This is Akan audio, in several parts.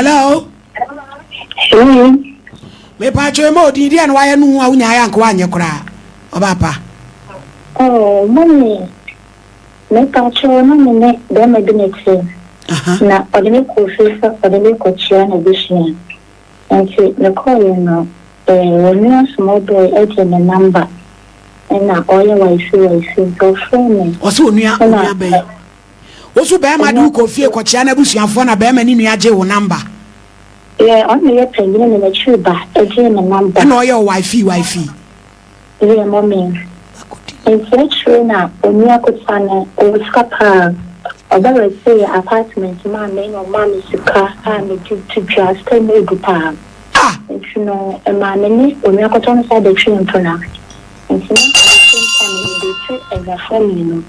Hello. Hello. Me pa cho mo di dia no wa nu wa nya ya nko anye kura. Obapa. Oh, mommy. Me pa cho na me be me bi next. Na odeme ko fisa odeme ko chia na bishia. Nti me call you no. When you small boy age me number. Na oya wa isi go phone me. Oso onua be. Oso be ma du ko fie ko chia na busuafo na be ma ni nua je wo number. Yeah, on me pen ni me chuba age me number. Na oya wifi. Yeah, mommy. Nti true na onua ko tsana o skapa. Oba say apartment ma me no mama sika me to just stay me go pa. Nti no e ma me ni onua ko ton sa de twi ntona. Nti na dey say e ga family no.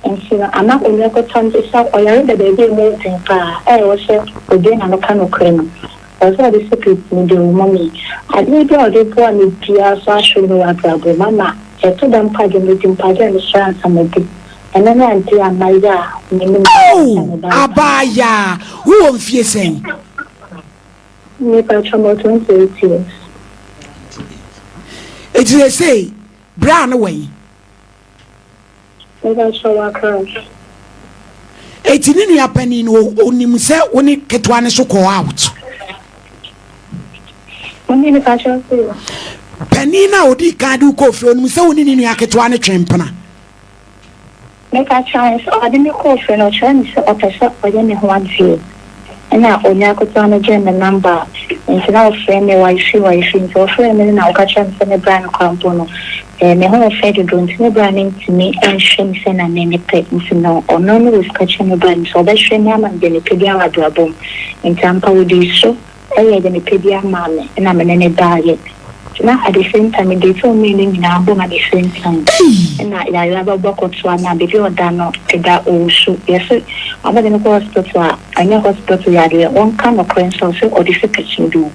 Nti na ama onua ko ton sa oyare de baby mo tin pa. O se obi na no ka no kre no. O so the secret ni de mommy. I dey do all the poor ni pia so asho no abrabo mama. E to dem pa de me tin pa de no sha samedi. And then I do a Maya. Oh, Abaya. Who on fear saying? Me by 28 years. It is a say, brown away. Me by Chawaka. 18 in your penny no only say when it get one so call out. Only the fashion. Penina or di can do coffee on so in your get one champana. Make a chance, or I didn't call for no chance or person or any one view. And now only I could turn again the number. And so now friend me why she so friend me now catch him from the brand compound. Me whole fed you don't me branding to me and shame send a name pet no or no was catching the brand so that she name and then pedia adorable. In Tampa with this show, I had a pedia man and I'm an any diet. Now at the same time, they told me in our home at the same time. And I have a book or two and before done not that old shoe. Yes, I'm going to go hospital. I know hospital yard one kind of coins also or the secretary do.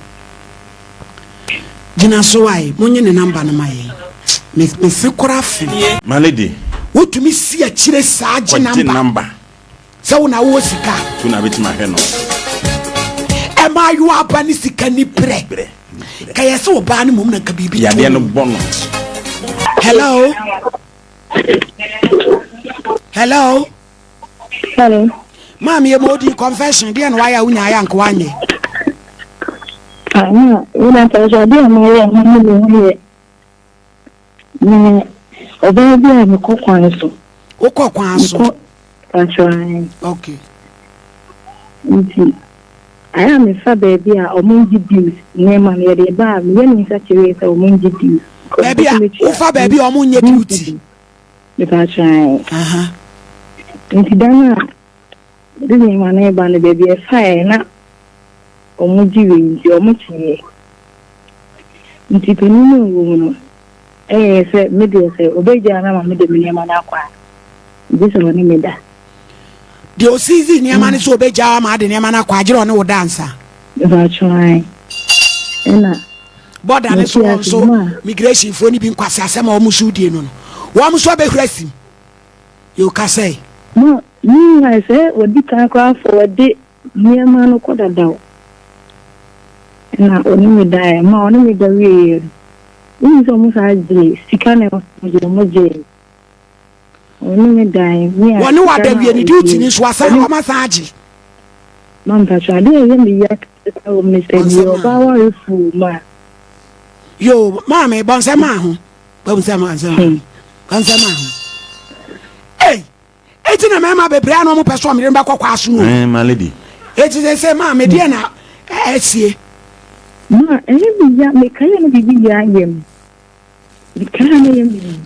Jina so I, Munyan number no my Miss Sukurafi. My lady, what to me see a chile sergeant number? So now was a car to navigate my hand. Am I you up and is can bre? Kaya so bani mum na kabibi ya de no bono. Hello. Mami e modi confession dey no why unya ya nko anye. Una ta so dey mo ya mo ni oba bi am ko kwan so. O ko kwan so. Okay. I am a baby, or mungi bills, name and the bar, when in such a way, so mungi bills. Baby, ufa baby, or mungi duty. If I try, Incidana, this is my neighbor and the baby, a fire, not or mungi wings, or much here. Incident woman, say, maybe say, obey Jana, maybe Miniaman Aqua. This is one in that. The Ozizi near man is obey Jama, the Yamana Quadro no dancer. If I try, but I so migration for any being quasi some or Musudino. One so be pressing. You can say, no, I say, what did I call for a day near man could have done? And I only die, more only the real. We is almost as the Sicana of Mojo. Only die. One who are there any duty is was a massage. Mamma, I didn't be yet. Mr. Power fool, ma. Yo, mammy, Bonsama. Hey, it's in a mamma, be Brian, person, remember Quasu. My lady. It is a say, mamma, dear now. I see. Ma, and you may kind of be young.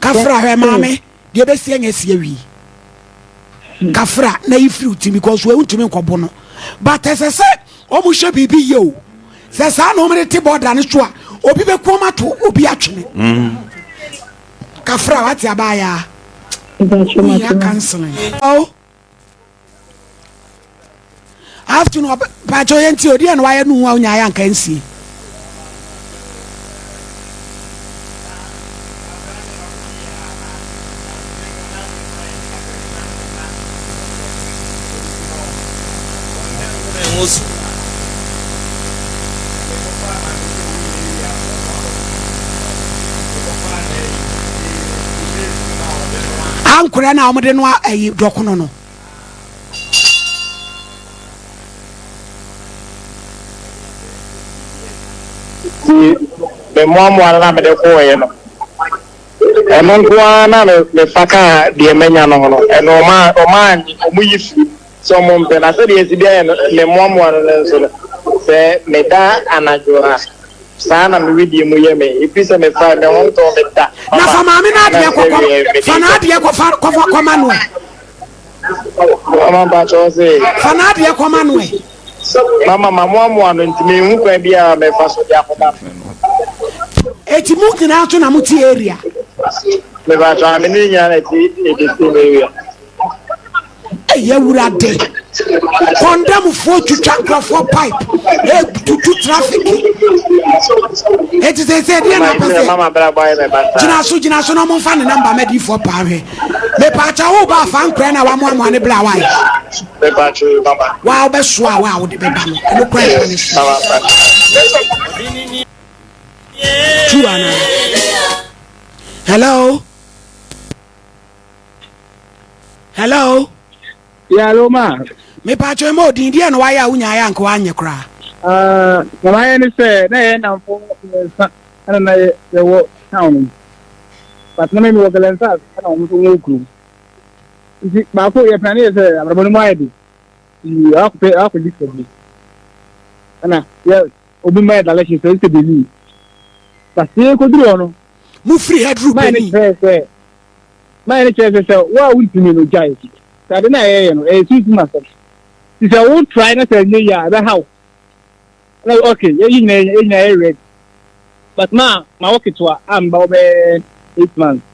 Kafra, her mammy. The best thing is here. Kafra, na fruit because we want to make a but as I said, almost should be you. Says I know many table than it's true. Obi be coma to Obi actually. Kafra, what's your buyer? We are cancelling. Oh, I have to know about your auntie and why I know how I can see. saa nkora na omde no ayi dokono no me moamwa na me de ko ye no eno nko na me faka de menya no no eno o ma omuyi so mo mpe na se de esi bia me moamwa no so se me da anajora sana me widi mu ye me ipisa me fa me ho to me da na fa ma me na de kokko fa na de ko manuel mama ba cho se fa na de ko manuel mama moamwa no ntimi hu kwa bia me fa so dia ko da eti mu kina to na muti area me ba cho me ni nya na ti area eye wurade condemn for chucha crofo pipe to traffic it is say dey na person mama bra boy me ba jina so no mo fa ne number me di for pa hwe me pa cha wo ba fa nkra na wa mo ne bla wa me ba cho mama wa be so a wa wo de be ba no kra ni Chuana. Hello. Yeah, hello, ma. Me pacho mo din dia no wa ya unya ya nko anye kra. Mama any say na na for na ye wo town. But na me wo galensa na mo so ngokru. Isi ba ko ye plan ye say abrabonu mo ayedi. Aku disagree. Ana ye obi ma da leche say be but ye ko duro no. Mu free headroom ni. Ma ni say wa wuntimi no jai. Sade na ye no e suit myself. If I won't try na say ya be how. Okay, you know ready. But ma work it to am ba be 8 months.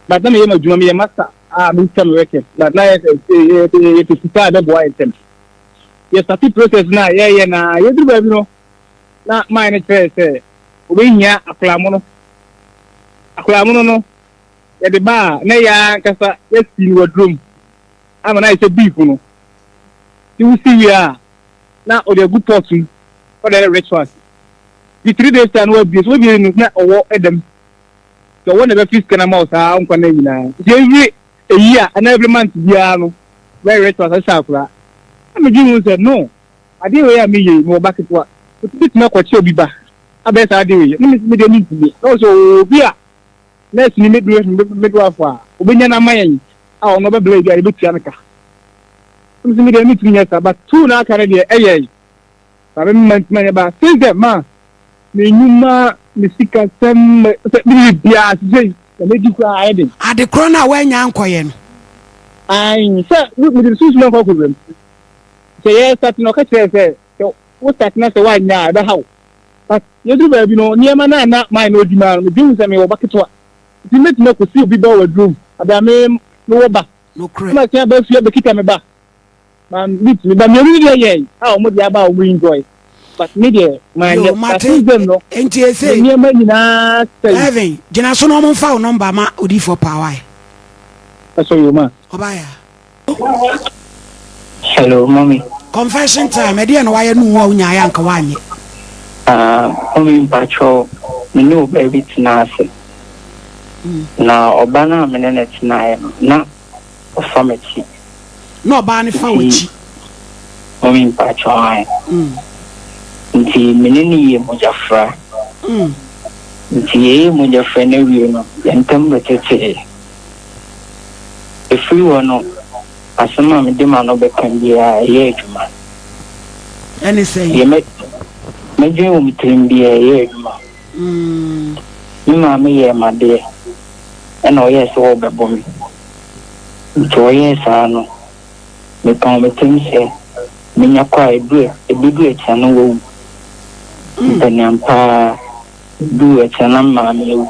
But na me juma me master me some working. But na it is start the boy item. Yes, start process na na you do be no. Na my ne say we nya aklamono no. Ya de ba na ya kasa yes in wardroom. Am na say beef no. You see we are now or the good person for the rituals. The 3 days and we be na owo edem. So one of the feast can amount on na. Every a year and every month no very rituals as sakura. I'm giving say no. I dey we me mo back it wa. Bit na kwachi obi ba. Abesa dey we. Me dey need me. Also bia next ni midwife a obenya na mayen a ono be blade ya betia nka. Me dey meet me but two na carry dey eye. Sabe me ba since the man me nyuma me sika sem me bia say me di kwa ede. Ade kro na wa nya nkoye no. Ai say me dey susu na problem. Say yes start no ka say wo start na say wa nya da how. But you do baby no niema na my no di man me bi say me wo baketwa. Ti met me ko si obi ba wa room. Ada me no wo ba. No credit. Ma say ba fi be kita me ba. Man meet me but me really yeah how mo dia ba we enjoy but me there my them no enti say me ma nyina Evan jina so no mo fa number ma odi for power that's all you ma obaya hello mommy confession time e dia no waye nu wa unya ya nka wanye mommy pacho me no baby tinase na obana me ne tinae na family no ba ni fa wuchi mommy pacho ai nti meneni ye mojafra nti ye mojafra na wi no yentam betete if you no asema me de ma no be kan bia ye adwuma any say ye me dwen o mitrim bia ye adwuma mi ma me ye ma de na o ye so be bom nti o ye sa no me kan me tin se me nya kwa edu e chanu wo Nyampa do a channel mammy.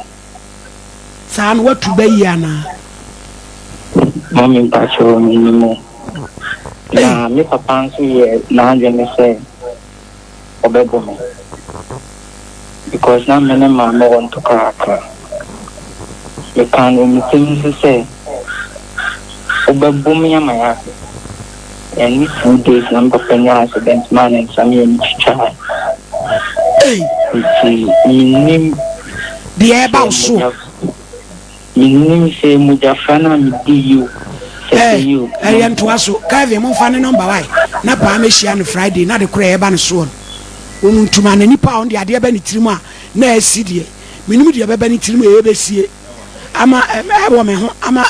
San what to be yana. Mommy Pacho minimo. Na mi papa so ye na me say obebo me. Because na me mama want to crack. You can things say obebo me amaya. And we 2 days number penny accident man and some child. The air bounce so. Minim say Mujafana Midio. And to us, Kavi, Monfani number why? Napa Meshian Friday, not the cray ban soon. Woman to man any pound, the idea Benny Trima, ne city. Minimum the Benny Trima, ABC. Ama a woman, ama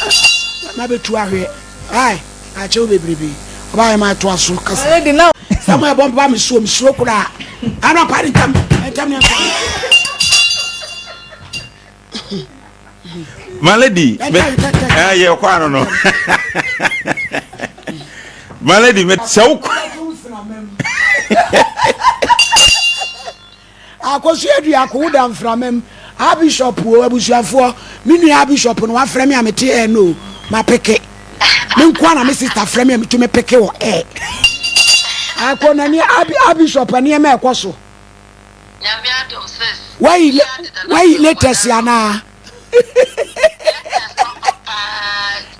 maybe to our here. Aye, I told baby. Why am I to us? I didn't know. Somewhere bomb me so stroke. I'm not parting time. Tell me. My lady, yeah, quite no. My lady, met so. I was here, I could down from him. I bishop, who was your for mini bishop, and one frame, I'm a tea, no, my picket. No one, Mrs. Frame to me picket or eh. I call any bishop and near my quasso. Why let us, Yana?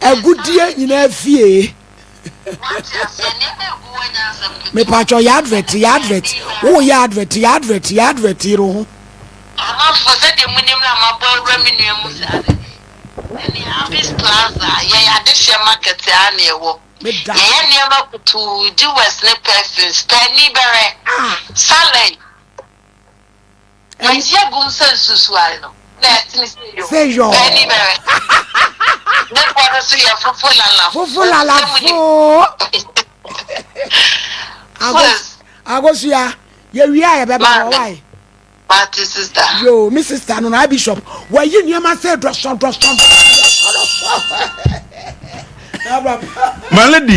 A good dear in a fear. Me patcho yadvet. Oh, yadvet. Hero. I'm for that the minimum of revenue. And the Abyss Plaza, yeah, this year market, yeah, never to do a snip persons, penny berry, Sally. And yeah, go sense swallow. Say your penny berry. That was a year for I was here. We are why? But sister. Yo, Mrs. Tanon, I bishop. Why you near my said, My lady.